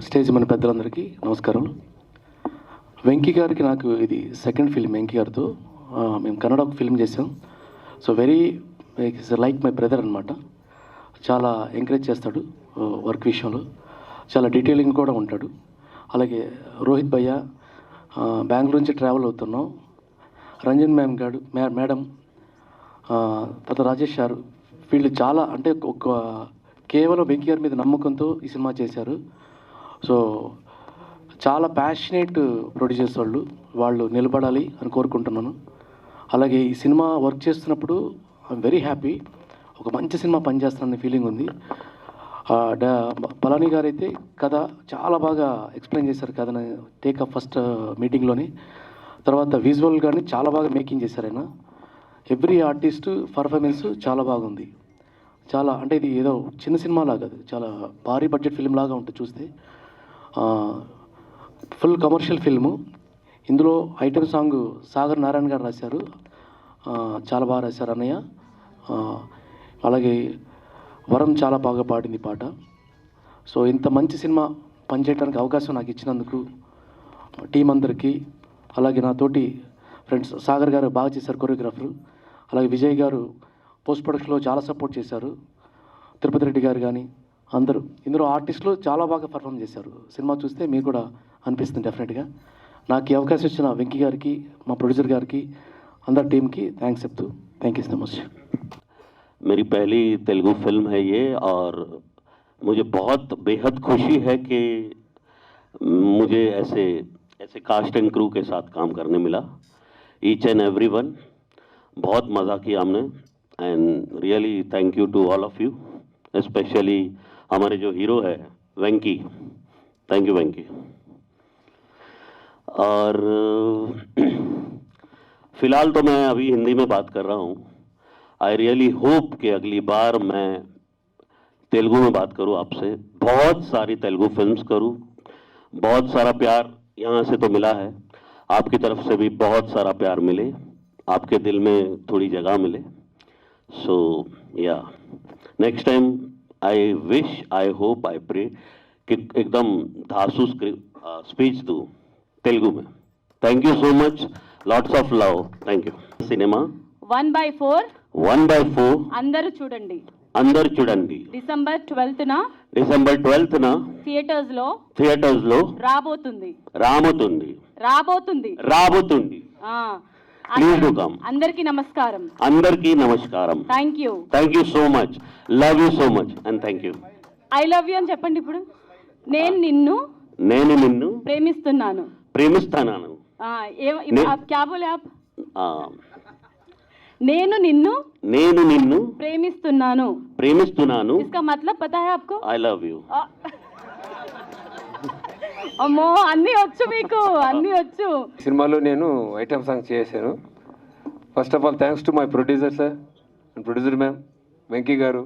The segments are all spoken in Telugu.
స్టేజ్ మన పెద్దలందరికీ నమస్కారం. వెంకీ గారికి నాకు ఇది సెకండ్ ఫిల్మ్. వెంకీ గారితో మేము కన్నడ ఒక ఫిల్మ్ చేసాం. So very like my brother అనమాట. చాలా ఎంకరేజ్ చేస్తాడు వర్క్ విషయంలో, చాలా డీటెయిలింగ్ కూడా ఉంటాడు. అలాగే రోహిత్ భయ్య, బెంగళూరు నుంచి ట్రావెల్ అవుతున్నాం. రంజన్ మేడం, తర్వాత రాజేష్ గారు, వీళ్ళు చాలా అంటే కేవలం వెంకీ గారి మీద నమ్మకంతో ఈ సినిమా చేశారు. సో చాలా ప్యాషనేట్ ప్రొడ్యూసర్స్ వాళ్ళు నిలబడాలి అని కోరుకుంటున్నాను. అలాగే ఈ సినిమా వర్క్ చేస్తున్నప్పుడు ఐఎమ్ వెరీ హ్యాపీ. ఒక మంచి సినిమా పనిచేస్తానని ఫీలింగ్ ఉంది. పళని గారు అయితే కథ చాలా బాగా ఎక్స్ప్లెయిన్ చేశారు కథని టేక్ అప్ ఫస్ట్ మీటింగ్లోని. తర్వాత విజువల్ కానీ చాలా బాగా మేకింగ్ చేశారు ఆయన. ఎవ్రీ ఆర్టిస్ట్ పర్ఫార్మెన్స్ చాలా బాగుంది. చాలా అంటే ఇది ఏదో చిన్న సినిమాలా కాదు, చాలా భారీ బడ్జెట్ ఫిల్మ్ లాగా ఉంటుంది చూస్తే. Full commercial film. ఇందులో ఐటెం సాంగ్ సాగర్ నారాయణ గారు రాశారు, చాలా బాగా రాశారు అన్నయ్య. అలాగే వరం చాలా బాగా పాడింది పాట. సో ఇంత మంచి సినిమా పనిచేయడానికి అవకాశం నాకు ఇచ్చినందుకు టీం అందరికీ, అలాగే నా తోటి ఫ్రెండ్స్ సాగర్ గారు బాగా చేశారు కొరియోగ్రాఫరు, అలాగే విజయ్ గారు పోస్ట్ ప్రొడక్షన్లో చాలా సపోర్ట్ చేశారు, తిరుపతి రెడ్డి గారు కానీ అందరూ. ఇందులో ఆర్టిస్టులు చాలా బాగా పర్ఫామ్ చేశారు. సినిమా చూస్తే మీకు కూడా అనిపిస్తుంది డెఫినెట్గా. నాకు ఈ అవకాశం ఇచ్చిన వెంకీ గారికి, మా ప్రొడ్యూసర్ గారికి, అందరి టీంకి థ్యాంక్స్ చెప్తూ థ్యాంక్ యూ సో మచ్. मेरी पहली तेलुगु फिल्म है ये और मुझे बहुत बेहद खुशी है कि मुझे ऐसे कास्ट एंड क्रू के साथ काम करने मिला. ईच एंड एवरीवन बहुत मज़ा किया हमने and really thank you to all of you, specially हमारे जो हीरो है वेंकी. थैंक यू वेंकी. और फिलहाल तो मैं अभी हिंदी में बात कर रहा हूँ. आई रियली होप कि अगली बार मैं तेलुगु में बात करूँ आपसे, बहुत सारी तेलुगु फिल्म्स करूँ. बहुत सारा प्यार यहाँ से तो मिला है, आपकी तरफ से भी बहुत सारा प्यार मिले, आपके दिल में थोड़ी जगह मिले. सो या next time I wish, I hope, I pray कि एकदम धांसू स्पीच दूँ तेलुगु में. Thank you so much, lots of love. Thank you. Cinema 1/4 అందరూ చూడండి. డిసెంబర్ 12th థియేటర్స్ లో రాబోతుంది. Please do come. అందరికీ నమస్కారం. Thank you so much. Love you so much and thank you. I love you అని చెప్పండి ఇప్పుడు. నేను నిన్ను ప్రేమిస్తున్నాను. క్యా బోలే ఆప్? నేను నిన్ను ప్రేమిస్తున్నాను. इसका मतलब पता है आपको? I love you. అమ్మో, అన్నీ వచ్చు మీకు, అన్నీ వచ్చు. సినిమాలో నేను ఐటమ్ సాంగ్ చేశాను. First of all thanks to my producer sir and producer ma'am Venky గారు.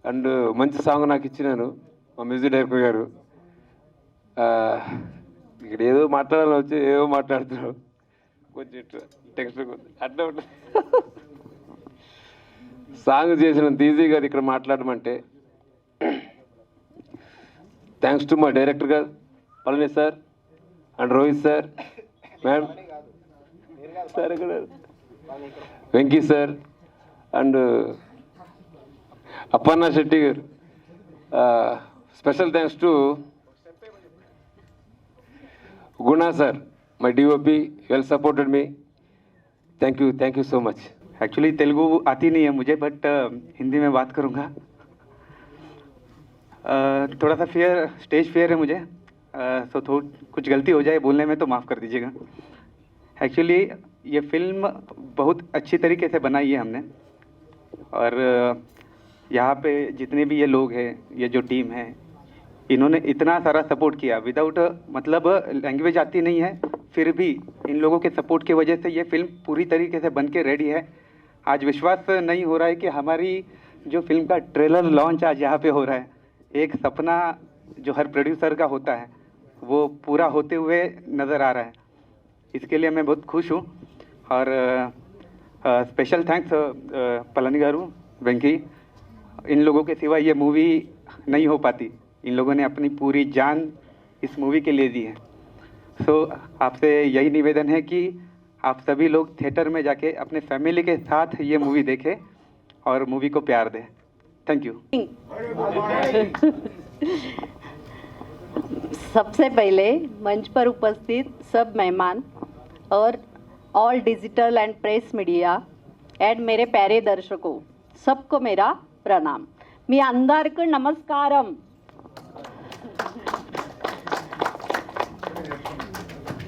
అండ్ మంచి సాంగ్ నాకు ఇచ్చినాను మా మ్యూజిక్ డైరెక్టర్ గారు. ఇక్కడ ఏదో మాట్లాడాలని వచ్చి ఏదో మాట్లాడుతున్నారు, కొంచెం టెక్స్ట్ అట్లా ఉంటుంది. సాంగ్ చేసినంత ఈజీగా ఇక్కడ మాట్లాడమంటే thanks to my director garu Palani sir and Rohit sir, ma'am sir, Venky sir and Appanna Shetty garu. Special thanks to Guna sir, my DOP, well supported me. Thank you so much. Actually Telugu आती नहीं है मुझे, बट हिंदी में बात करूँगा. थोड़ा सा स्टेज फियर है मुझे, तो कुछ गलती हो जाए बोलने में तो माफ़ कर दीजिएगा. एक्चुअली ये फिल्म बहुत अच्छी तरीके से बनाई है हमने, और यहाँ पे जितने भी ये लोग हैं, ये जो टीम है, इन्होंने इतना सारा सपोर्ट किया. विदाउट मतलब लैंग्वेज आती नहीं है, फिर भी इन लोगों के सपोर्ट की वजह से ये फिल्म पूरी तरीके से बन के रेडी है. आज विश्वास नहीं हो रहा है कि हमारी जो फिल्म का ट्रेलर लॉन्च आज यहाँ पे हो रहा है. एक सपना जो हर प्रोड्यूसर का होता है वो पूरा होते हुए नज़र आ रहा है. इसके लिए मैं बहुत खुश हूँ. और स्पेशल थैंक्स पलानी गारू, वेंकी. इन लोगों के सिवा ये मूवी नहीं हो पाती. इन लोगों ने अपनी पूरी जान इस मूवी के लिए दी है। सो आपसे यही निवेदन है कि आप सभी लोग थिएटर में जाके अपने फैमिली के साथ ये मूवी देखें और मूवी को प्यार दें। Thank you. सबसे पहले मंच पर उपस्थित सब मेहमान और all digital and press media and मेरे प्यारे दर्शकों, सबको मेरा प्रणाम। मी अंदरकु नमस्कारम।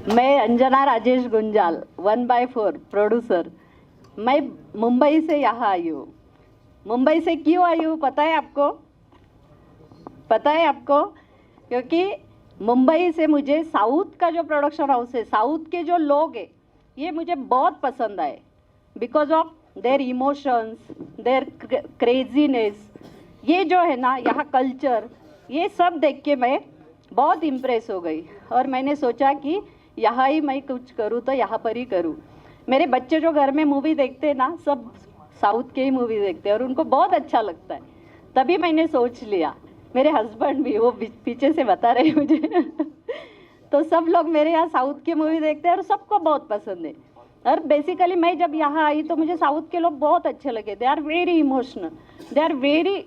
मैं अंजना राजेश गुंजाल 1/4 प्रोड्यूसर। मैं मुंबई से यहाँ आई हूँ। मुंबई से क्यों आई हूँ पता है आपको? पता है आपको? क्योंकि मुंबई से मुझे साउथ का जो प्रोडक्शन हाउस है, साउथ के जो लोग हैं, ये मुझे बहुत पसंद आए because of their emotions, their craziness. ये जो है ना यहाँ कल्चर, ये सब देख के मैं बहुत इम्प्रेस हो गई और मैंने सोचा कि यहाँ ही मैं कुछ करूँ तो यहाँ पर ही करूँ। मेरे बच्चे जो घर में मूवी देखते हैं ना, सब साउथ के ही मूवी देखते हैं और उनको बहुत अच्छा लगता है। तभी मैंने सोच लिया, मेरे हस्बैंड भी वो पीछे से बता रहे हैं मुझे तो सब लोग मेरे यहाँ साउथ की मूवी देखते हैं और सबको बहुत पसंद है। और बेसिकली मैं जब यहाँ आई तो मुझे साउथ के लोग बहुत अच्छे लगे। They are very emotional, they are very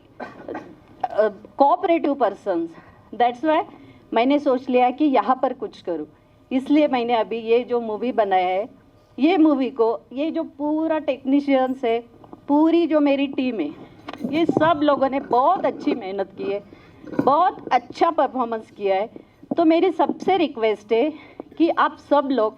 cooperative persons. That's why मैंने सोच लिया कि यहाँ पर कुछ करूँ। इसलिए मैंने अभी ये जो मूवी बनाया है, ये मूवी को, ये जो पूरा टेक्नीशियंस है, पूरी जो मेरी टीम है, ये सब लोगों ने बहुत अच्छी मेहनत की है, बहुत अच्छा परफॉर्मेंस किया है। तो मेरी सबसे रिक्वेस्ट है कि आप सब लोग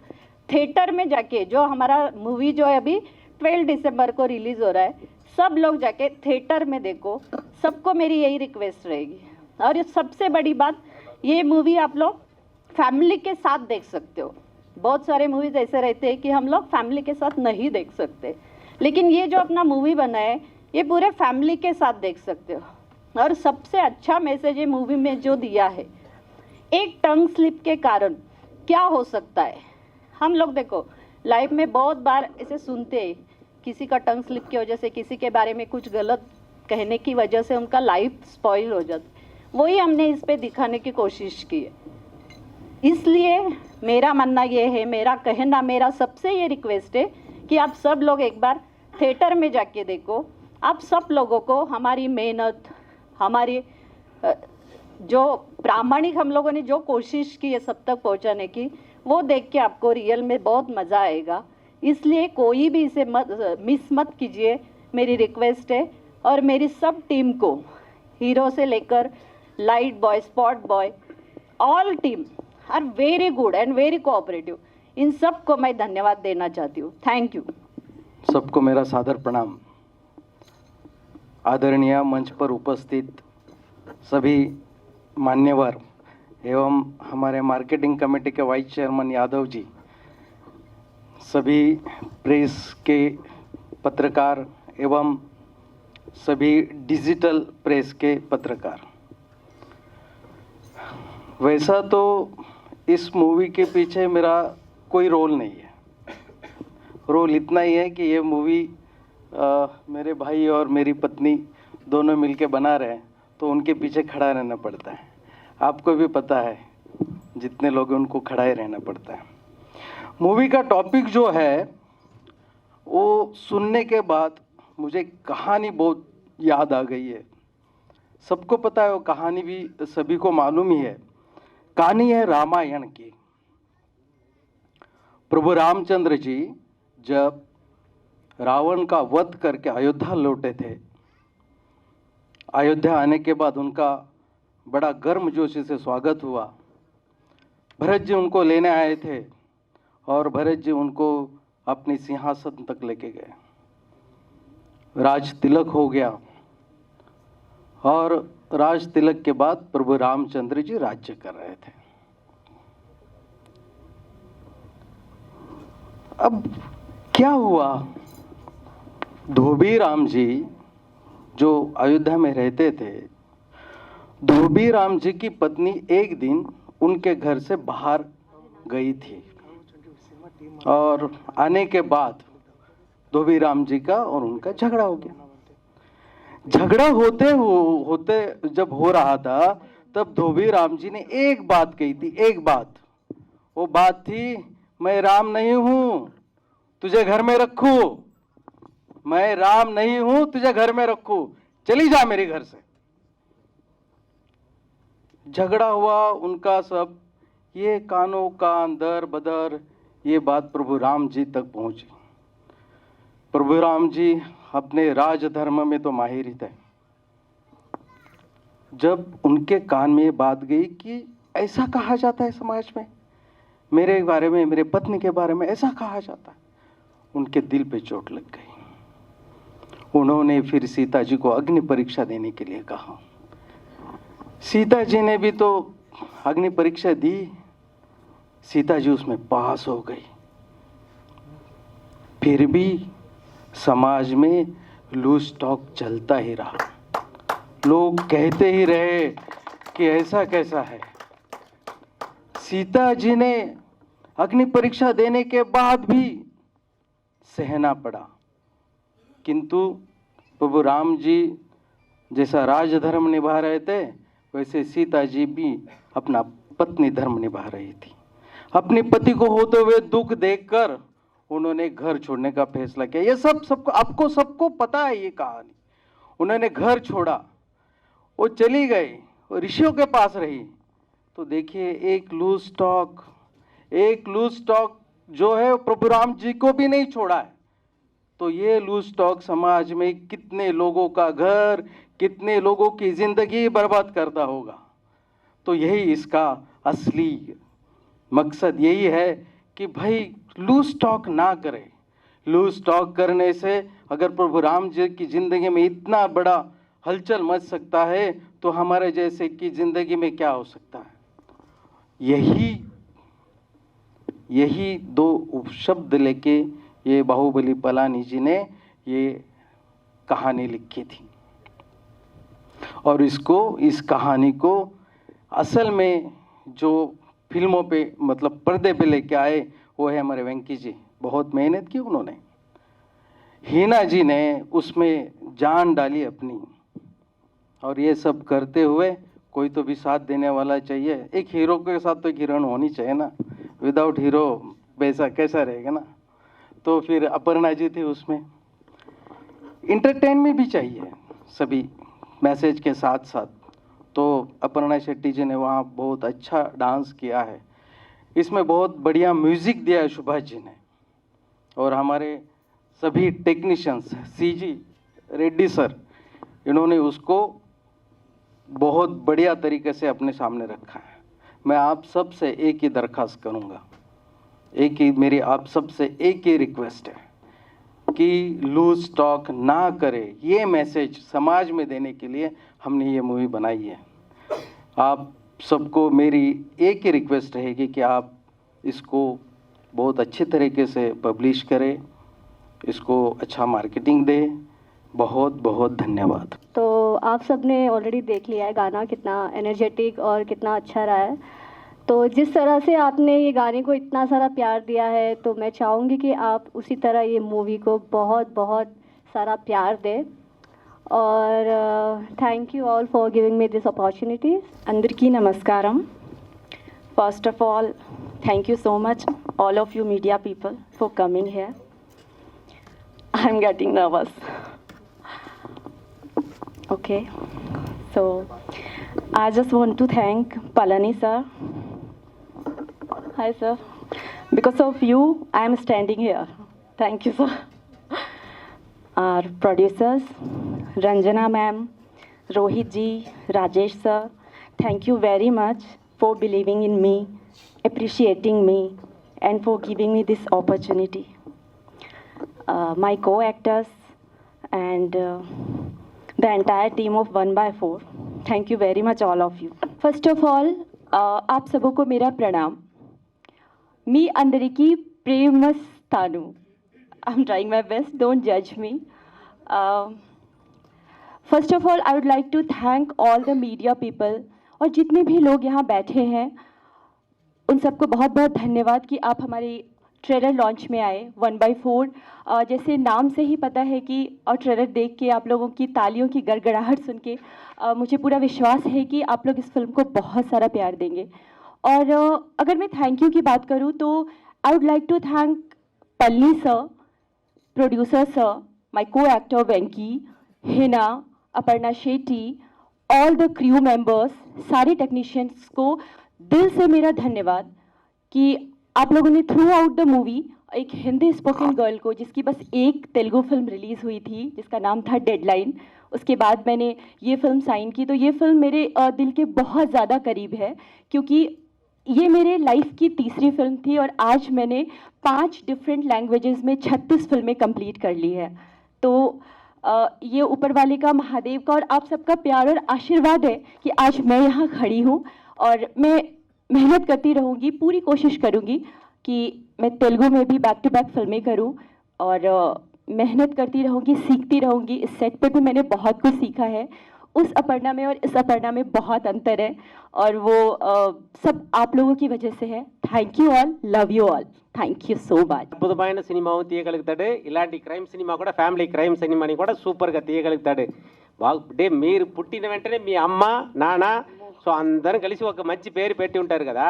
थिएटर में जाके, जो हमारा मूवी जो है अभी 12 दिसंबर को रिलीज़ हो रहा है, सब लोग जाके थिएटर में देखो। सबको मेरी यही रिक्वेस्ट रहेगी। और ये सबसे बड़ी बात, ये मूवी आप लोग फैमिली के साथ देख सकते हो। बहुत सारे मूवीज ऐसे रहते हैं कि हम लोग फैमिली के साथ नहीं देख सकते, लेकिन ये जो अपना मूवी बना है, ये पूरे फैमिली के साथ देख सकते हो। और सबसे अच्छा मैसेज ये मूवी में जो दिया है, एक टंग स्लिप के कारण क्या हो सकता है। हम लोग देखो लाइफ में बहुत बार ऐसे सुनते हैं, किसी का टंग स्लिप की वजह से, किसी के बारे में कुछ गलत कहने की वजह से उनका लाइफ स्पॉइल हो जाता है। वही हमने इस पे दिखाने की कोशिश की है। इसलिए मेरा मानना ये है, मेरा कहना, मेरा सबसे ये रिक्वेस्ट है कि आप सब लोग एक बार थिएटर में जाके देखो। आप सब लोगों को हमारी मेहनत, हमारी जो प्रामाणिक हम लोगों ने जो कोशिश की है सब तक पहुंचाने की, वो देख के आपको रियल में बहुत मज़ा आएगा। इसलिए कोई भी इसे मिस मत कीजिए, मेरी रिक्वेस्ट है। और मेरी सब टीम को, हीरो से लेकर light boy, spot boy, all team are very good and very cooperative. इन सब को मैं धन्यवाद देना चाहती हूँ। Thank you. सबको मेरा सादर प्रणाम। आदरणीय मंच पर उपस्थित सभी मान्यवर एवं हमारे मार्केटिंग कमेटी के वाइस चेयरमैन यादव जी, सभी प्रेस के पत्रकार एवं सभी डिजिटल प्रेस के पत्रकार। वैसा तो इस मूवी के पीछे मेरा कोई रोल नहीं है। रोल इतना ही है कि ये मूवी मेरे भाई और मेरी पत्नी दोनों मिलके बना रहे हैं, तो उनके पीछे खड़ा रहना पड़ता है। आपको भी पता है, जितने लोग हैं उनको खड़ा ही रहना पड़ता है। मूवी का टॉपिक जो है वो सुनने के बाद मुझे कहानी बहुत याद आ गई है। सबको पता है, वो कहानी भी सभी को मालूम ही है। कहानी है रामायण की। प्रभु रामचंद्र जी जब रावण का वध करके अयोध्या लौटे थे, अयोध्या आने के बाद उनका बड़ा गर्मजोशी से स्वागत हुआ। भरत जी उनको लेने आए थे और भरत जी उनको अपनी सिंहासन तक लेके गए। राज तिलक हो गया और राज तिलक के बाद प्रभु रामचंद्र जी राज्य कर रहे थे। अब क्या हुआ, धोबी राम जी जो अयोध्या में रहते थे, धोबी राम जी की पत्नी एक दिन उनके घर से बाहर गई थी और आने के बाद धोबी राम जी का और उनका झगड़ा हो गया। झगड़ा होते जब हो रहा था तब धोबी राम जी ने एक बात कही थी, एक बात। वो बात थी, मैं राम नहीं हूं तुझे घर में रखूं, मैं राम नहीं हूं तुझे घर में रखूं, चली जा मेरे घर से। झगड़ा हुआ उनका सब, ये कानों का अंदर बदर, ये बात प्रभु राम जी तक पहुंची। प्रभु राम जी अपने राज धर्म में तो माहिर ही थे। जब उनके कान में ये बात गई कि ऐसा कहा जाता है समाज में, मेरे बारे में, मेरे पत्नी के बारे में ऐसा कहा जाता है, उनके दिल पे चोट लग गई। उन्होंने फिर सीता जी को अग्नि परीक्षा देने के लिए कहा। सीता जी ने भी तो अग्नि परीक्षा दी, सीता जी उसमें पास हो गई। फिर भी समाज में लूज टॉक चलता ही रहा, लोग कहते ही रहे कि ऐसा कैसा है। सीता जी ने अग्नि परीक्षा देने के बाद भी सहना पड़ा, किंतु प्रभु राम जी जैसा राजधर्म निभा रहे थे, वैसे सीता जी भी अपना पत्नी धर्म निभा रही थी। अपने पति को होते हुए दुख देखकर उन्होंने घर छोड़ने का फैसला किया। ये सबको सबको पता है ये कहानी। उन्होंने घर छोड़ा, वो चली गई, वो ऋषियों के पास रही। तो देखिए, एक लूज टॉक जो है प्रभु राम जी को भी नहीं छोड़ा है। तो ये लूज टॉक समाज में कितने लोगों का घर, कितने लोगों की जिंदगी बर्बाद करता होगा। तो यही इसका असली मकसद यही है कि भाई लूज टॉक ना करें। लूज टॉक करने से अगर प्रभु राम जी की जिंदगी में इतना बड़ा हलचल मच सकता है, तो हमारे जैसे की जिंदगी में क्या हो सकता है। यही दो उपशब्द लेके ये बाहुबली पलानी जी ने ये कहानी लिखी थी। और इस कहानी को असल में जो फिल्मों पे मतलब पर्दे पे लेके आए, वो है हमारे वेंकी जी। बहुत मेहनत की उन्होंने। हीना जी ने उसमें जान डाली अपनी। और ये सब करते हुए कोई तो भी साथ देने वाला चाहिए। एक हीरो के साथ तो एक हीरोइन होनी चाहिए ना। विदाउट हीरो वैसा कैसा रहेगा ना। तो फिर अपर्णा जी थी उसमें। इंटरटेनमेंट भी चाहिए सभी मैसेज के साथ साथ। तो अपर्णा शेट्टी जी ने वहाँ बहुत अच्छा डांस किया है। इसमें बहुत बढ़िया म्यूज़िक दिया है सुभाष जी ने। और हमारे सभी टेक्नीशियंस, सीजी रेड्डी सर, इन्होंने उसको बहुत बढ़िया तरीके से अपने सामने रखा है। मैं आप सब से एक ही दरख्वास्त करूँगा, मेरी आप सब से एक ही रिक्वेस्ट है कि लूज टॉक ना करें। ये मैसेज समाज में देने के लिए हमने ये मूवी बनाई है। आप सबको मेरी एक ही रिक्वेस्ट रहेगी कि आप इसको बहुत अच्छे तरीके से पब्लिश करें, इसको अच्छा मार्केटिंग दें। बहुत बहुत धन्यवाद। तो आप सब ने ऑलरेडी देख लिया है गाना कितना एनर्जेटिक और कितना अच्छा रहा है। तो जिस तरह से आपने ये गाने को इतना सारा प्यार दिया है, तो मैं चाहूँगी कि आप उसी तरह ये मूवी को बहुत बहुत सारा प्यार दें। और thank you all for giving me this opportunity. అందరికీ నమస్కారం. First of all, thank you so much, all of you media people, for coming here. I'm getting nervous. Okay, so I just want to thank Palani sir. Hi sir. Because of you, I am standing here. Thank you sir. Our producers, Ranjana ma'am, Rohit ji, Rajesh sir, thank you very much for believing in me, appreciating me, and for giving me this opportunity. My co-actors and the entire team of 1/4, thank you very much all of you. First of all आप सबको मेरा प्रणाम. మీ అందరికీ ప్రేమస్తాను. I'm trying my best, don't judge me. First of all, I would like to thank all the media people और जितने भी लोग यहाँ बैठे हैं, उन सबको बहुत बहुत धन्यवाद कि आप हमारी ट्रेलर लॉन्च में आए 1/4। जैसे नाम से ही पता है कि और ट्रेलर देख के आप लोगों की तालियों की गड़गड़ाहट सुन के मुझे पूरा विश्वास है कि आप लोग इस फिल्म को बहुत सारा प्यार देंगे। और अगर मैं थैंक यू की बात करूँ तो I would like to thank Palli sir, producer sir, my co-actor Venky, Hina, Aparna Shetty, all the crew members, सारे टेक्नीशियंस को दिल से मेरा धन्यवाद कि आप लोगों ने थ्रू आउट द मूवी एक हिंदी स्पोकन गर्ल को, जिसकी बस एक तेलुगु फिल्म रिलीज़ हुई थी जिसका नाम था डेडलाइन, उसके बाद मैंने ये फिल्म साइन की, तो ये फिल्म मेरे दिल के बहुत ज़्यादा करीब है क्योंकि ये मेरे लाइफ की तीसरी फिल्म थी और आज मैंने 5 डिफरेंट लैंग्वेजेस में 36 फिल्में कंप्लीट कर ली है। तो ये ऊपर वाले का, महादेव का और आप सबका प्यार और आशीर्वाद है कि आज मैं यहाँ खड़ी हूँ और मैं मेहनत करती रहूँगी, पूरी कोशिश करूँगी कि मैं तेलुगु में भी बैक टू बैक फिल्में करूँ और मेहनत करती रहूँगी, सीखती रहूँगी। इस सेट पे भी मैंने बहुत कुछ सीखा है। उस अपर्णा में और इस अपर्णा में बहुत अंतर है और वो सब आप लोगों की वजह से है। Thank you all, love you all, thank you so much. అద్భుతమైన సినిమా తీయగలుగుతాడు. ఇలాంటి క్రైమ్ సినిమా కూడా, ఫ్యామిలీ క్రైమ్ సినిమాని కూడా సూపర్గా తీయగలుగుతాడు. అంటే మీరు పుట్టిన వెంటనే మీ అమ్మ నాన్న సో అందరం కలిసి ఒక మంచి పేరు పెట్టి ఉంటారు కదా,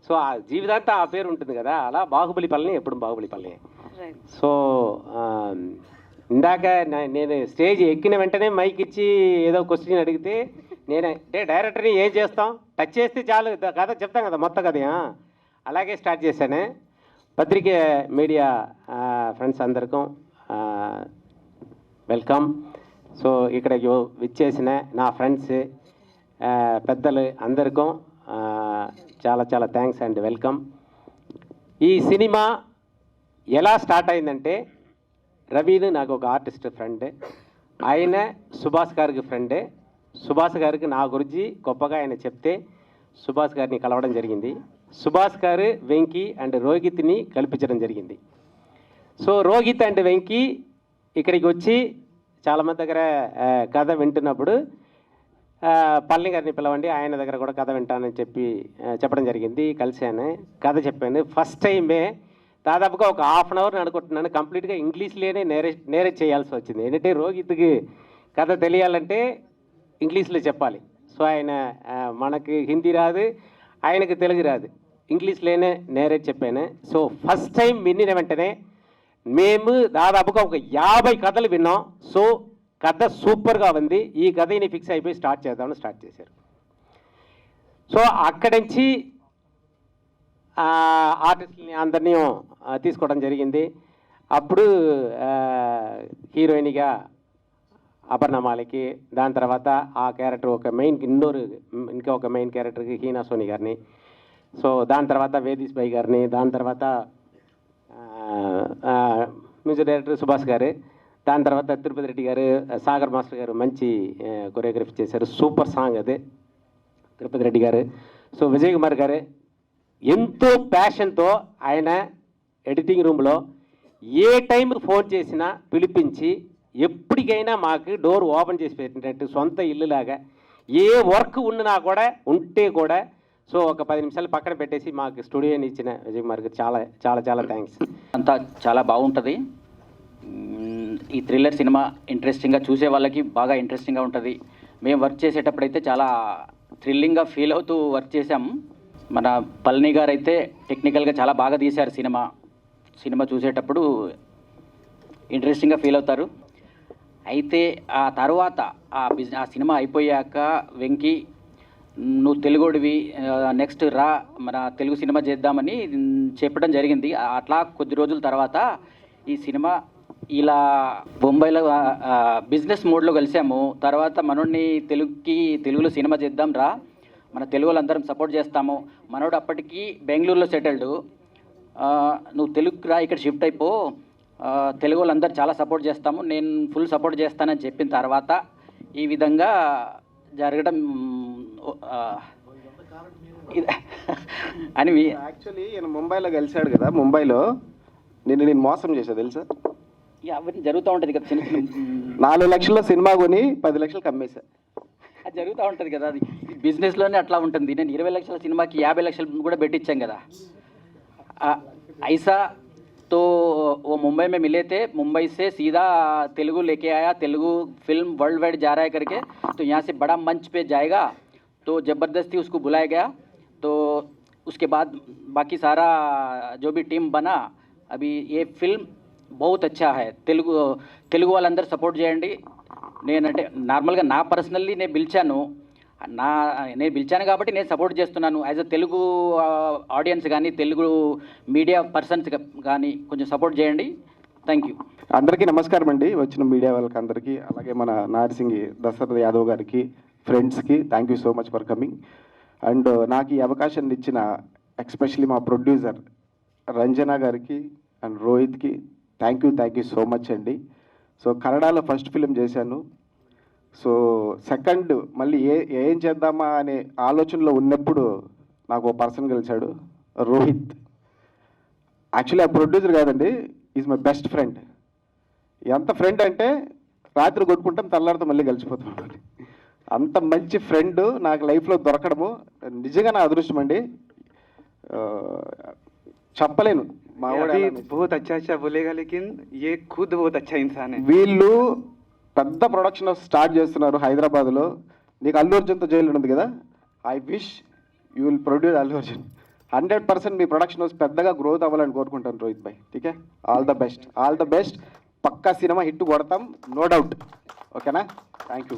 సో ఆ జీవితాంతా ఆ పేరు ఉంటుంది కదా, అలా బాహుబలి పల్లని ఎప్పుడు బాహుబలి పల్లని. సో ఇందాక నేను స్టేజ్ ఎక్కిన వెంటనే మైక్ ఇచ్చి ఏదో క్వశ్చన్ అడిగితే నేను అంటే డైరెక్టర్ని ఏం చేస్తాం, టచ్ చేస్తే చాలు కథ చెప్తాం కదా, మొత్తం కథ అలాగే స్టార్ట్ చేశాను. పత్రిక మీడియా ఫ్రెండ్స్ అందరికీ వెల్కమ్. సో ఇక్కడ విచ్చేసిన నా ఫ్రెండ్స్ పెద్దలు అందరికీ చాలా చాలా థ్యాంక్స్ అండ్ వెల్కమ్. ఈ సినిమా ఎలా స్టార్ట్ అయిందంటే, రవీను నాకు ఒక ఆర్టిస్ట్ ఫ్రెండ్, ఆయన సుభాష్ గారికి ఫ్రెండే. సుభాష్ గారికి నా గురించి గొప్పగా ఆయన చెప్తే సుభాష్ గారిని కలవడం జరిగింది. సుభాష్ గారు వెంకీ అండ్ రోహిత్ని కల్పించడం జరిగింది. సో రోహిత్ అండ్ వెంకీ ఇక్కడికి వచ్చి చాలామంది దగ్గర కథ వింటున్నప్పుడు పల్లి గారిని పిలవండి, ఆయన దగ్గర కూడా కథ వింటానని చెప్పడం జరిగింది. కలిశాను, కథ చెప్పాను. ఫస్ట్ టైమే దాదాపుగా ఒక హాఫ్ అన్ అవర్ అనుకుంటున్నాను, కంప్లీట్గా ఇంగ్లీష్లోనే నేరేట్ చేయాల్సి వచ్చింది. ఏంటంటే రోహిత్కి కథ తెలియాలంటే ఇంగ్లీష్లో చెప్పాలి. సో ఆయన మనకి హిందీ రాదు, ఆయనకు తెలుగు రాదు, ఇంగ్లీష్లోనే నేరేట్ చెప్పాను. సో ఫస్ట్ టైం విన్న వెంటనే మేము దాదాపుగా ఒక 50 కథలు విన్నాం. సో కథ సూపర్గా ఉంది, ఈ కథని ఫిక్స్ అయిపోయి స్టార్ట్ చేద్దామని స్టార్ట్ చేశారు. సో అక్కడి నుంచి ఆర్టిస్ట్ని అందరినీ తీసుకోవడం జరిగింది. అప్పుడు హీరోయిన్గా అపర్ణ మాలికి, దాని తర్వాత ఆ క్యారెక్టర్ ఒక మెయిన్ ఇంకా ఒక మెయిన్ క్యారెక్టర్కి హీనా సోని గారిని, సో దాని తర్వాత వేదీష్ భాయ్ గారిని, దాని తర్వాత మ్యూజిక్ డైరెక్టర్ సుభాష్ గారు, దాని తర్వాత తిరుపతి రెడ్డి గారు, సాగర్ మాస్టర్ గారు మంచి కొరియోగ్రఫీ చేశారు, సూపర్ సాంగ్ అదే తిరుపతి రెడ్డి గారు. సో విజయ్ కుమార్ గారు ఎంతో ప్యాషన్తో ఆయన ఎడిటింగ్ రూమ్లో ఏ టైంకి ఫోన్ చేసినా పిలిపించి ఎప్పటికైనా మాకు డోర్ ఓపెన్ చేసి పెట్టినట్టు, సొంత ఇల్లులాగా ఏ వర్క్ ఉంటే కూడా సో ఒక 10 నిమిషాలు పక్కన పెట్టేసి మాకు స్టూడియోని ఇచ్చిన విజయ్ కుమార్ గారు చాలా చాలా చాలా థ్యాంక్స్. అంతా చాలా బాగుంటుంది. ఈ థ్రిల్లర్ సినిమా ఇంట్రెస్టింగ్గా చూసే వాళ్ళకి బాగా ఇంట్రెస్టింగ్గా ఉంటుంది. మేము వర్క్ చేసేటప్పుడైతే చాలా థ్రిల్లింగ్గా ఫీల్ అవుతూ వర్క్ చేసాము. మన పళని గారు అయితే టెక్నికల్గా చాలా బాగా తీశారు. సినిమా చూసేటప్పుడు ఇంట్రెస్టింగ్గా ఫీల్ అవుతారు. అయితే ఆ తర్వాత ఆ సినిమా అయిపోయాక వెంకీ, నువ్వు తెలుగుడివి, నెక్స్ట్ రా మన తెలుగు సినిమా చేద్దామని చెప్పడం జరిగింది. అట్లా కొద్ది రోజుల తర్వాత ఈ సినిమా ఇలా బొంబాయిలో బిజినెస్ మోడ్లో కలిసాము. తర్వాత మనోడిని తెలుగులో సినిమా చేద్దాం రా, మన తెలుగు వాళ్ళందరం సపోర్ట్ చేస్తాము. మనోడు అప్పటికి బెంగళూరులో సెటిల్డ్, నువ్వు తెలుగు రా, ఇక్కడ షిఫ్ట్ అయిపో, తెలుగు వాళ్ళందరూ చాలా సపోర్ట్ చేస్తాము, నేను ఫుల్ సపోర్ట్ చేస్తానని చెప్పిన తర్వాత ఈ విధంగా జరగడం అని. యాక్చువల్లీ ఈయన ముంబైలో కలిశాడు కదా, ముంబైలో నేను మోసం చేశా తెలుసా. అవన్నీ జరుగుతూ ఉంటుంది కదా, చిన్న 4 లక్షల సినిమా కొని 10 లక్షలకు అమ్మేశా. అది జరుగుతూ ఉంటుంది కదా, అది బిజినెస్లోనే అట్లా ఉంటుంది. నేను 20 లక్షల సినిమాకి 50 లక్షలు కూడా పెట్టించాం కదా. ऐसा तो वो मुंबई में मिले थे, मुंबई से सीधा तेलुगु लेके आया, तेलुगु फिल्म वर्ल्ड वाइड जा रहा है करके, तो यहाँ से बड़ा मंच पे जाएगा, तो ज़बरदस्ती उसको बुलाया गया। तो उसके बाद बाकी सारा जो भी टीम बना, अभी ये फिल्म बहुत अच्छा है। తెలుగు వాళ్ళందరూ సపోర్ట్ చేయండి. నేనంటే నార్మల్గా నా పర్సనల్లీ నేను పిలిచాను కాబట్టి నేను సపోర్ట్ చేస్తున్నాను. యాజ్ అ తెలుగు ఆడియన్స్ కానీ తెలుగు మీడియా పర్సన్స్ కానీ కొంచెం సపోర్ట్ చేయండి. Thank you. అందరికీ నమస్కారం అండి, వచ్చిన మీడియా వాళ్ళకి అందరికీ, అలాగే మన నార్సింగి దశరథ యాదవ్ గారికి, ఫ్రెండ్స్కి thank you so much for coming. And నాకు ఈ అవకాశాన్ని ఇచ్చిన ఎస్పెషలీ మా ప్రొడ్యూసర్ రంజన గారికి అండ్ రోహిత్కి థ్యాంక్ యూ సో మచ్ అండి. సో కన్నడలో ఫస్ట్ ఫిలిం చేశాను. సో సెకండ్ మళ్ళీ ఏం చేద్దామా అనే ఆలోచనలో ఉన్నప్పుడు నాకు ఒక పర్సన్ కలిశాడు, రోహిత్. యాక్చువల్లీ ఆ ప్రొడ్యూసర్ కాదండి, ఈజ్ మై బెస్ట్ ఫ్రెండ్. ఎంత ఫ్రెండ్ అంటే రాత్రి కొట్టుకుంటాం, తెల్లారితో మళ్ళీ కలిసిపోతాం. అంత మంచి ఫ్రెండ్ నాకు లైఫ్లో దొరకడము నిజంగా నా అదృష్టం అండి. చెప్పలేను. మా अभी बहुत अच्छा बोलेगा, लेकिन ये खुद बहुत अच्छा इंसान है. వీళ్ళు పెద్ద ప్రొడక్షన్ స్టార్ట్ చేస్తున్నారు హైదరాబాద్లో. నీకు అల్లు అర్జున్తో జైలు ఉంది కదా, I wish you will produce Allu Arjun. 100% మీ ప్రొడక్షన్ హౌస్ పెద్దగా గ్రోత్ అవ్వాలని కోరుకుంటాను రోహిత్ భాయ్. ఠీకే, ఆల్ ద బెస్ట్. పక్కా సినిమా హిట్ కొడతాం, నో డౌట్. ఓకేనా? Thank you.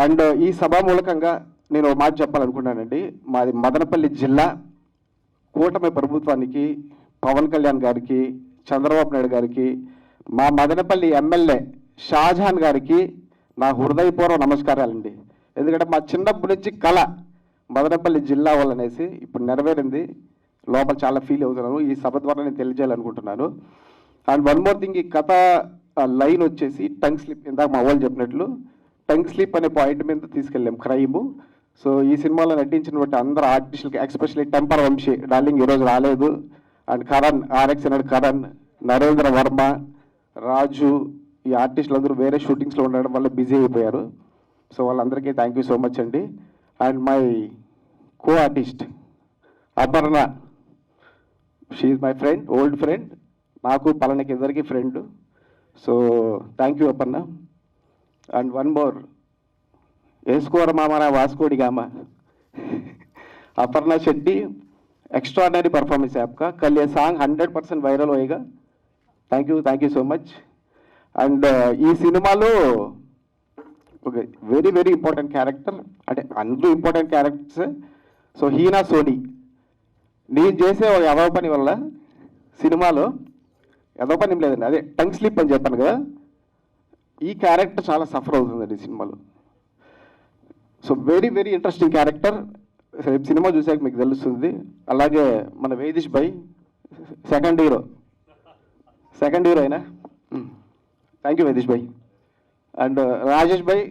అండ్ ఈ సభా మూలకంగా నేను ఒక మాట చెప్పాలనుకున్నానండి. మాది మదనపల్లి జిల్లా. కూటమి ప్రభుత్వానికి, పవన్ కళ్యాణ్ గారికి, చంద్రబాబు నాయుడు గారికి, మా మదనపల్లి ఎమ్మెల్యే షాజహాన్ గారికి నా హృదయపూర్వ నమస్కారాలండి. ఎందుకంటే మా చిన్నప్పటి నుంచి కళ మదనపల్లి జిల్లా వాళ్ళనేసి ఇప్పుడు నెరవేరింది. లోపల చాలా ఫీల్ అవుతున్నాను. ఈ సభ ద్వారా నేను తెలియజేయాలనుకుంటున్నాను. అండ్ వన్ మోర్ థింగ్, ఈ కథ లైన్ వచ్చేసి టంగ్ స్లిప్. ఇందాక మా వాళ్ళు చెప్పినట్లు టంగ్ స్లిప్ అనే పాయింట్ మీద తీసుకెళ్ళాం క్రైమ్. సో ఈ సినిమాలో నటించినటువంటి అందరు ఆర్టిస్టులకి, ఎస్పెషల్లీ టెంపర్ వంశీ డార్లింగ్ ఈరోజు రాలేదు, అండ్ కరణ్ ఆర్ఎక్స్ అన్నాడు, కరణ్, నరేంద్ర వర్మ, రాజు, ఈ ఆర్టిస్టులు అందరూ వేరే షూటింగ్స్లో ఉండడం వల్ల బిజీ అయిపోయారు. సో వాళ్ళందరికీ థ్యాంక్ యూ సో మచ్ అండి. And my co artist Aparna, she my friend, old friend. నాకు పలానాకి ఇద్దరికి friend. So thank you Aparna. And one more, వేసుకోర మామరా Vasco da Gama, Aparna Shetty, extraordinary performance है आपका. कल ये सॉन्ग 100% वायरल होएगा. Thank you so much. And ఈ సినిమాలో ఒక వెరీ ఇంపార్టెంట్ క్యారెక్టర్, అంటే అందరూ important characters. So Heena Soni, నేను చేసే ఒక ఎదవ పని వల్ల సినిమాలో, ఎదవ పని ఏం లేదండి, అదే టంగ్ స్లిప్ అని చెప్పాను కదా, ఈ క్యారెక్టర్ చాలా సఫర్ అవుతుందండి ఈ సినిమాలో. So very interesting character. రేపు సినిమా చూసాక మీకు తెలుస్తుంది. అలాగే మన వేదిష్ భాయ్ సెకండ్ హీరో అయినా, thank you Vedish bhai. And Rajesh bhai,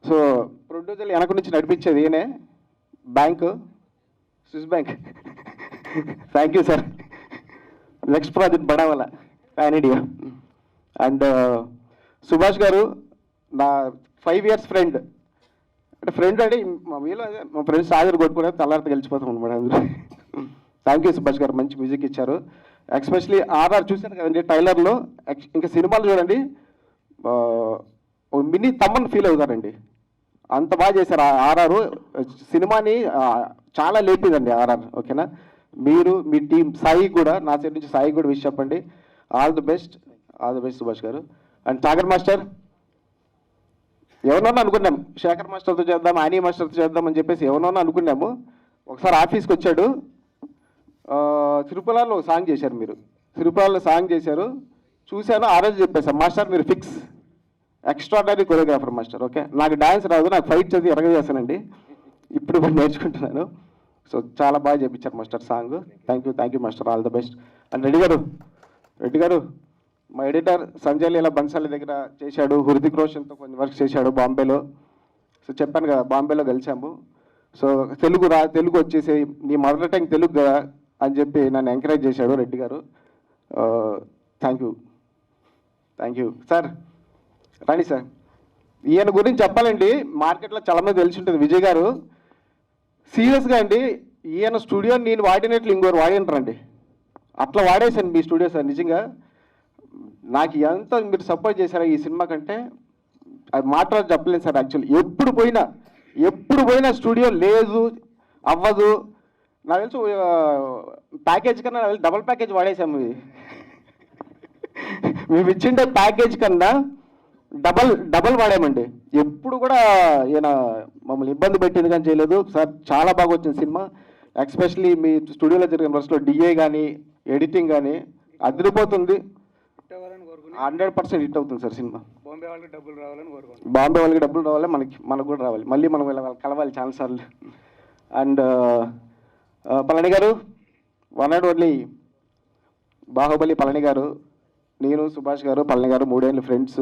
so producer వెనక నుంచి నడిపించేది ఈయనే, bank, Swiss bank. Thank you sir. Next project బడావాల pan India. And Subhash garu నా 5 years ఫ్రెండ్. అంటే ఫ్రెండ్ అంటే మా వీళ్ళు అదే, మా ఫ్రెండ్స్ సాగర్ కొట్టుకునే తెల్లారితో గెలిచిపోతాం అనమాట అందరూ. థ్యాంక్ యూ సుభాష్ గారు, మంచి మ్యూజిక్ ఇచ్చారు. ఎస్పెషలీ ఆర్ఆర్ చూశాను కదండి ట్రైలర్లో. ఇంకా సినిమాలు చూడండి, మినీ తమ్మని ఫీల్ అవుతారండి, అంత బాగా చేశారు. ఆర్ఆర్ సినిమాని చాలా లేపిందండి ఆర్ఆర్. ఓకేనా? మీరు మీ టీం సాయి కూడా, నా సైడ్ నుంచి సాయి కూడా విష్ చెప్పండి. ఆల్ ది బెస్ట్ సుభాష్ గారు. అండ్ సాగర్ మాస్టర్, ఎవరినోన్నా అనుకున్నాం శేఖర్ మాస్టర్తో చేద్దాం, ఆనీ మాస్టర్తో చేద్దాం అని చెప్పేసి ఎవరినోన్నా అనుకున్నాము. ఒకసారి ఆఫీస్కి వచ్చాడు, తిరుపతిలో సాంగ్ చేశారు, మీరు తిరుపతిలో సాంగ్ చేశారు, చూశాను. ఆ రోజు చెప్పేసాం, మాస్టర్ మీరు fix, extraordinary choreographer master. Okay, నాకు డాన్స్ రాదు, నాకు ఫైట్ చదివి ఎరగజేస్తానండి, ఇప్పుడు కూడా నేర్చుకుంటున్నాను. సో చాలా బాగా చేయించారు master song. Thank you master, all the best. And Reddy గారు మా ఎడిటర్ సంజయ్ లీలా బన్సాలి దగ్గర చేశాడు, హృతిక్ రోషన్తో కొన్ని వర్క్ చేశాడు బాంబేలో. సో చెప్పాను కదా, బాంబేలో కలిసాము. సో తెలుగు వచ్చేసి నీ మదర్ టంగ్ తెలుగు కదా అని చెప్పి నన్ను ఎంకరేజ్ చేశాడు రెడ్డి గారు. Thank you sir. Rani sir, ఈయన గురించి చెప్పాలండి, మార్కెట్లో చాలా మంది తెలిసి ఉంటుంది. విజయ్ గారు సీరియస్గా అండి, ఈయన స్టూడియో నేను వాడినట్లు ఇంకోరు వాడింటారండి, అట్లా వాడేసాను మీ స్టూడియో సార్. నిజంగా నాకు ఎంత మీరు సపోర్ట్ చేశారో ఈ సినిమా కంటే అది మాట్లాడి చెప్పలేదు సార్. యాక్చువల్లీ ఎప్పుడు పోయినా స్టూడియో లేదు, అవ్వదు. నాకు తెలుసు ప్యాకేజ్ కన్నా నాకు డబుల్ ప్యాకేజ్ వాడేసాము. మేము ఇచ్చిండే ప్యాకేజ్ కన్నా డబల్ వాడామండి. ఎప్పుడు కూడా ఈయన మమ్మల్ని ఇబ్బంది పెట్టింది కానీ చేయలేదు సార్. చాలా బాగా వచ్చింది సినిమా. ఎస్పెషలీ మీ స్టూడియోలో జరిగిన వర్షంలో డిఏ కానీ ఎడిటింగ్ కానీ అదిరిపోతుంది. 100% హిట్ అవుతుంది సార్ సినిమా. బాంబే వాళ్ళకి డబ్బులు రావాలని కోరుకుంటున్నాను. బాంబే వాళ్ళకి డబ్బులు రావాలి, మనకు కూడా రావాలి. మళ్ళీ మనం కలవాలి చాలాసార్లు. అండ్ పళని గారు, one and only Baahubali Palani గారు, నేను సుభాష్ గారు పళని గారు 3 ఏళ్ళు ఫ్రెండ్స్.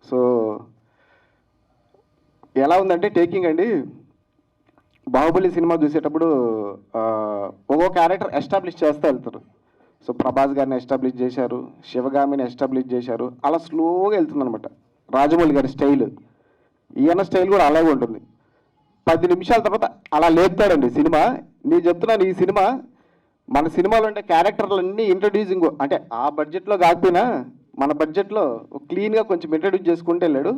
సో ఎలా ఉందంటే టేకింగ్ అండి, బాహుబలి సినిమా చూసేటప్పుడు ఒక్కో క్యారెక్టర్ ఎస్టాబ్లిష్ చేస్తూ వెళ్తారు. సో ప్రభాస్ గారిని ఎస్టాబ్లిష్ చేశారు, శివగామిని ఎస్టాబ్లిష్ చేశారు. అలా స్లోగా వెళ్తుందనమాట రాజమౌళి గారి స్టైల్. ఈయన స్టైల్ కూడా అలాగే ఉంటుంది. 10 నిమిషాల తర్వాత అలా లేపుతాడండి సినిమా. నేను చెప్తున్నాను, ఈ సినిమా మన సినిమాలో ఉండే క్యారెక్టర్లన్నీ ఇంట్రడ్యూసింగ్, అంటే ఆ బడ్జెట్లో కాకపోయినా మన బడ్జెట్లో క్లీన్గా కొంచెం ఇంట్రడ్యూస్ చేసుకుంటూ వెళ్ళాడు.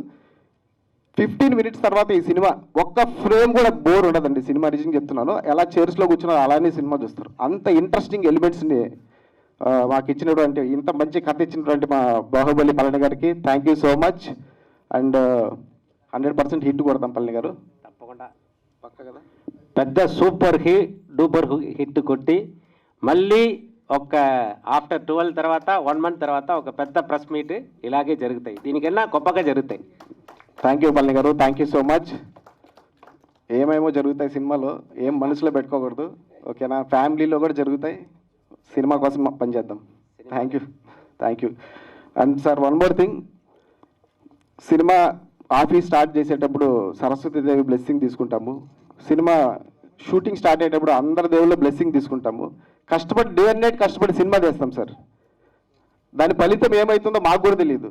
15 మినిట్స్ తర్వాత ఈ సినిమా ఒక్క ఫ్రేమ్ కూడా బోర్ ఉండదండి సినిమా. నిజంగా చెప్తున్నాను, ఎలా చైర్స్లో కూర్చున్నారో అలానే సినిమా చూస్తారు. అంత ఇంట్రెస్టింగ్ ఎలిమెంట్స్ని మాకు ఇచ్చినటువంటి, ఇంత మంచి కథ ఇచ్చినటువంటి మా బాహుబలి పళని గారికి thank you so much. And 100% hit కొడతాం పళని గారు, తప్పకుండా. పక్క కదా. పెద్ద సూపర్ డూపర్ హిట్ కొట్టి మళ్ళీ ఒక ఆఫ్టర్ 12 తర్వాత 1 మంత్ తర్వాత ఒక పెద్ద ప్రెస్ మీట్ ఇలాగే జరుగుతాయి, దీనికన్నా గొప్పగా జరుగుతాయి. థ్యాంక్ యూ పళని గారు, థ్యాంక్ యూ సో మచ్. ఏమేమో జరుగుతాయి సినిమాలో, ఏం మనసులో పెట్టుకోకూడదు, ఓకేనా? ఫ్యామిలీలో కూడా జరుగుతాయి. సినిమా కోసం పనిచేద్దాం. Thank you. And sir one more thing, cinema office start చేసేటప్పుడు సరస్వతీదేవి బ్లెస్సింగ్ తీసుకుంటాము. సినిమా షూటింగ్ స్టార్ట్ అయ్యేటప్పుడు అందరి దేవుళ్ళ బ్లెస్సింగ్ తీసుకుంటాము. కష్టపడి డే అండ్ నైట్ కష్టపడి సినిమా చేస్తాం సార్. దాని ఫలితం ఏమవుతుందో మాకు కూడా తెలియదు.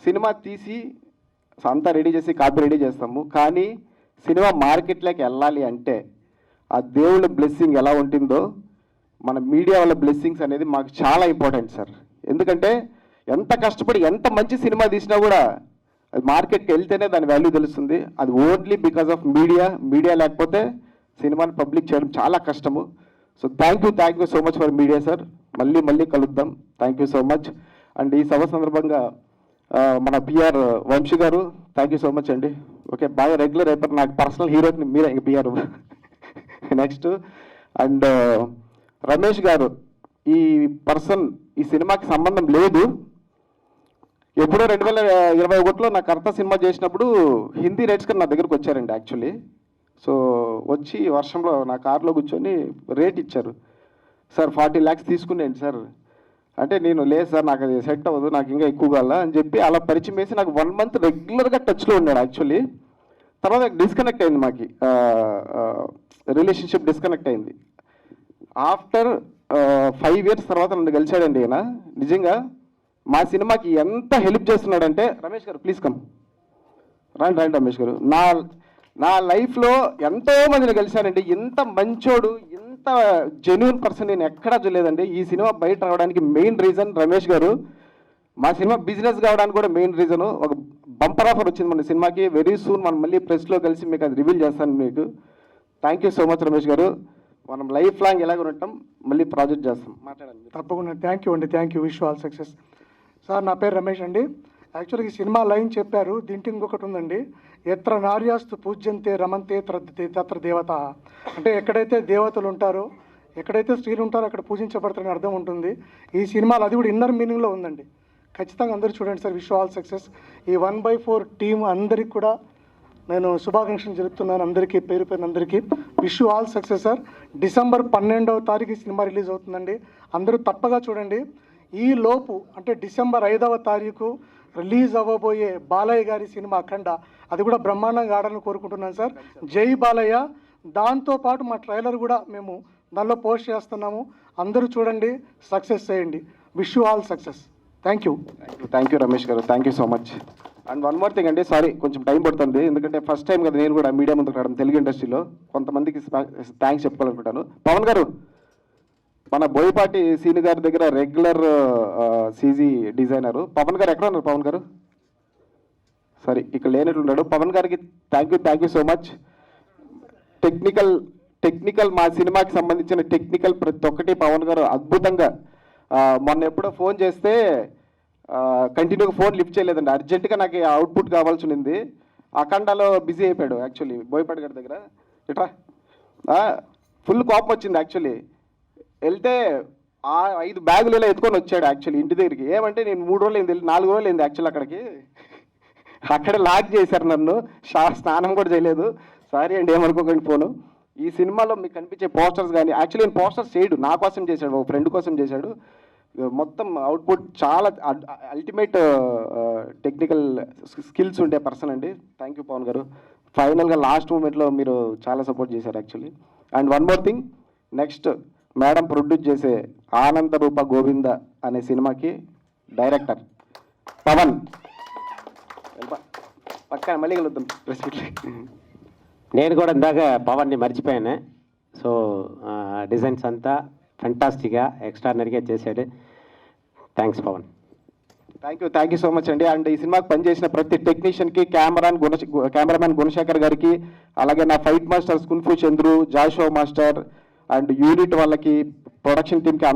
సినిమా తీసి అంతా రెడీ చేసి కాపీ రెడీ చేస్తాము, కానీ సినిమా మార్కెట్లోకి వెళ్ళాలి అంటే ఆ దేవుళ్ళ బ్లెస్సింగ్ ఎలా ఉంటుందో మన మీడియా వాళ్ళ బ్లెస్సింగ్స్ అనేది మాకు చాలా ఇంపార్టెంట్ సార్. ఎందుకంటే ఎంత కష్టపడి ఎంత మంచి సినిమా తీసినా కూడా అది మార్కెట్కి వెళ్తేనే దాని వాల్యూ తెలుస్తుంది. అది ఓన్లీ బికాస్ ఆఫ్ మీడియా లేకపోతే సినిమాని పబ్లిక్ చేయడం చాలా కష్టము. So thank you so much for media sir. మళ్ళీ కలుద్దాం. Thank you so much. And ఈ సభ సందర్భంగా మన పిఆర్ వంశీ గారు థ్యాంక్ యూ సో మచ్ అండి. ఓకే, బాగా రెగ్యులర్ అయిపోతారు. నాకు పర్సనల్ హీరోని మీరే పిఆర్. నెక్స్ట్ అండ్ రమేష్ గారు, ఈ పర్సన్ ఈ సినిమాకి సంబంధం లేదు. ఎప్పుడో 2021లో నా కర్త సినిమా చేసినప్పుడు హిందీ రైట్స్ కానీ నా దగ్గరకు వచ్చారండి యాక్చువల్లీ. సో వచ్చి వర్షంలో నా కార్లో కూర్చొని రేట్ ఇచ్చారు. సార్ 40 lakhs తీసుకునేయండి సార్ అంటే, నేను లేదు సార్ నాకు అది సెట్ అవ్వదు, నాకు ఇంకా ఎక్కువ కావాలా అని చెప్పి అలా పరిచయం వేసి నాకు 1 month రెగ్యులర్గా టచ్లో ఉన్నాడు యాక్చువల్లీ. తర్వాత డిస్కనెక్ట్ అయింది, మాకి రిలేషన్షిప్ డిస్కనెక్ట్ అయింది. ఆఫ్టర్ 5 years తర్వాత నన్ను కలిశాడండి ఈయన. నిజంగా మా సినిమాకి ఎంత హెల్ప్ చేస్తున్నాడంటే, రమేష్ గారు ప్లీజ్ కమ్, రండి రమేష్ గారు. నా లైఫ్లో ఎంతో మందిని కలిశానండి. ఇంత మంచోడు, ఇంత జెన్యూన్ పర్సన్ నేను ఎక్కడా చూడలేదండి. ఈ సినిమా బయట రావడానికి మెయిన్ రీజన్ రమేష్ గారు. మా సినిమా బిజినెస్ కావడానికి కూడా మెయిన్ రీజను. ఒక బంపర్ ఆఫర్ వచ్చింది మన సినిమాకి. వెరీ సూన్ మనం మళ్ళీ ప్రెస్లో కలిసి మీకు అది రివీల్ చేస్తాను మీకు. Thank you so much Ramesh గారు. మనం లైఫ్ లాంగ్ ఎలాగ ఉంటాం, మళ్ళీ ప్రాజెక్ట్ చేస్తాం. మాట్లాడండి. తప్పకుండా. థ్యాంక్ యూ అండి, thank you. Wish all success. Sir నా పేరు రమేష్ అండి. యాక్చువల్గా ఈ సినిమా లైన్ చెప్పారు, దీంట్లో ఇంకొకటి ఉందండి. ఎత్ర నార్యాస్తు పూజ్యంతే రమంతే తత్ర దేవత. అంటే ఎక్కడైతే దేవతలు ఉంటారో, ఎక్కడైతే స్త్రీలు ఉంటారో అక్కడ పూజించబడతారని అర్థం ఉంటుంది. ఈ సినిమాలో అది కూడా ఇన్నర్ మీనింగ్లో ఉందండి. ఖచ్చితంగా అందరూ చూడండి సార్. Wish all success. ఈ 1/4 టీం అందరికి కూడా నేను శుభాకాంక్షలు జరుపుతున్నాను. అందరికీ పేరు అందరికీ wish all success sir. December 12వ తారీఖు సినిమా రిలీజ్ అవుతుందండి. అందరూ తప్పగా చూడండి. ఈ లోపు అంటే December 5వ తారీఖు రిలీజ్ అవ్వబోయే బాలయ్య గారి సినిమా అఖండ, అది కూడా బ్రహ్మాండంగా ఆడాలని కోరుకుంటున్నాను సార్. జై బాలయ్య. దాంతోపాటు మా ట్రైలర్ కూడా మేము దానిలో పోస్ట్ చేస్తున్నాము. అందరూ చూడండి, సక్సెస్ చేయండి. Wish all success. Thank you Ramesh garu. Thank you so much. And one more thing అండి, సారీ కొంచెం టైం పడుతుంది, ఎందుకంటే ఫస్ట్ టైం కదా నేను కూడా మీడియా ముందుకు రావడం తెలుగు ఇండస్ట్రీలో. కొంతమందికి థ్యాంక్స్ చెప్పుకోవాలనుకుంటాను. పవన్ గారు, మన బోయపాటి సీని గారి దగ్గర రెగ్యులర్ సీజీ డిజైనరు పవన్ గారు ఎక్కడ ఉన్నారు? పవన్ గారు సారీ ఇక్కడ లేనట్లున్నాడు. పవన్ గారికి thank you so much. Technical మా సినిమాకి సంబంధించిన టెక్నికల్ ప్రతి ఒక్కటి పవన్ గారు అద్భుతంగా. మొన్న ఎప్పుడో ఫోన్ చేస్తే కంటిన్యూగా ఫోన్ లిఫ్ట్ చేయలేదండి, అర్జెంటుగా నాకు అవుట్పుట్ కావాల్సి ఉంది. అఖండాలో బిజీ అయిపోయాడు యాక్చువల్లీ బోయపాటి గారి దగ్గర. ఇట్రా ఫుల్ కోపం వచ్చింది యాక్చువల్లీ. వెళ్తే 5 బ్యాగులలో ఎత్తుకొని వచ్చాడు యాక్చువల్లీ ఇంటి దగ్గరికి. ఏమంటే నేను 3 రోజులు అయింది, 4 రోజులు అయింది యాక్చువల్లీ అక్కడికి. అక్కడ లాక్ చేశారు నన్ను, స్నానం కూడా చేయలేదు. సారీ అండి, ఏమనుకోకండి ఫోను. ఈ సినిమాలో మీకు కనిపించే పోస్టర్స్ కానీ, యాక్చువల్లీ నేను పోస్టర్స్ చేయడు, నా కోసం చేశాడు, ఒక ఫ్రెండ్ కోసం చేశాడు. మొత్తం అవుట్పుట్ చాలా అల్టిమేట్ టెక్నికల్ స్కిల్స్ ఉండే పర్సన్ అండి. థ్యాంక్ యూ పవన్ గారు. ఫైనల్గా లాస్ట్ మూమెంట్లో మీరు చాలా సపోర్ట్ చేశారు actually. And one more thing, next madam produce చేసే ఆనంద రూప గోవింద అనే సినిమాకి డైరెక్టర్ పవన్. పక్కన మళ్ళీ కలుద్దాం. నేను కూడా ఇందాక పవన్ని మర్చిపోయాను. సో డిజైన్స్ అంతా ఫెంటాస్టిక్గా ఎక్స్ట్రాడినరీగా చేశాడు. Thanks Pavan. Thank you so much అండి. అండ్ ఈ సినిమాకి పనిచేసిన ప్రతి టెక్నీషియన్కి, కెమెరామ్యాన్ గుణశేఖర్ గారికి, అలాగే నా fight masters kung fu Chandru, జాషో master and unit వాళ్ళకి, ప్రొడక్షన్ టీమ్కి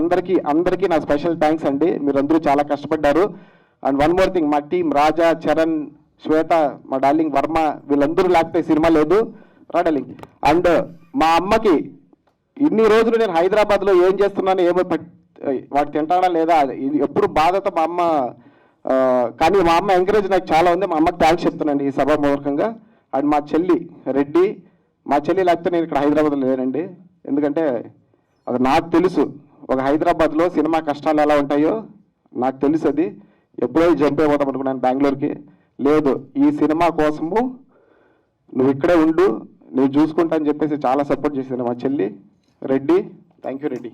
అందరికీ నా స్పెషల్ థ్యాంక్స్ అండి. మీరందరూ చాలా కష్టపడ్డారు. అండ్ వన్ మోర్ థింగ్, మా టీం రాజా, చరణ్, శ్వేత, మా డార్లింగ్ వర్మ, వీళ్ళందరూ లేకపోతే సినిమా లేదు. రా డార్లింగ్. అండ్ మా అమ్మకి ఇన్ని రోజులు నేను హైదరాబాద్లో ఏం చేస్తున్నాను, వాడు తింటాడా లేదా, ఎప్పుడు బాధతో మా అమ్మ, కానీ మా అమ్మ ఎంకరేజ్ నాకు చాలా ఉంది. మా అమ్మకి థ్యాంక్స్ చెప్తున్నాను ఈ సభాముఖంగా. అండ్ మా చెల్లి రెడ్డి, మా చెల్లి లేకపోతే నేను ఇక్కడ హైదరాబాద్లో లేనండి. ఎందుకంటే అది నాకు తెలుసు, ఒక హైదరాబాద్లో సినిమా కష్టాలు ఎలా ఉంటాయో నాకు తెలుసు. అది ఎప్పుడో జంప్ అయిపోతాం అనుకున్నాను బెంగళూరుకి. లేదు, ఈ సినిమా కోసము నువ్వు ఇక్కడే ఉండు, నువ్వు చూసుకుంటా అని చెప్పేసి చాలా సపోర్ట్ చేసింది మా చెల్లి Reddy. Thank you Reddy,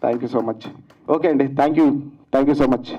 thank you so much. Okay అండి, థ్యాంక్ యూ సో మచ్.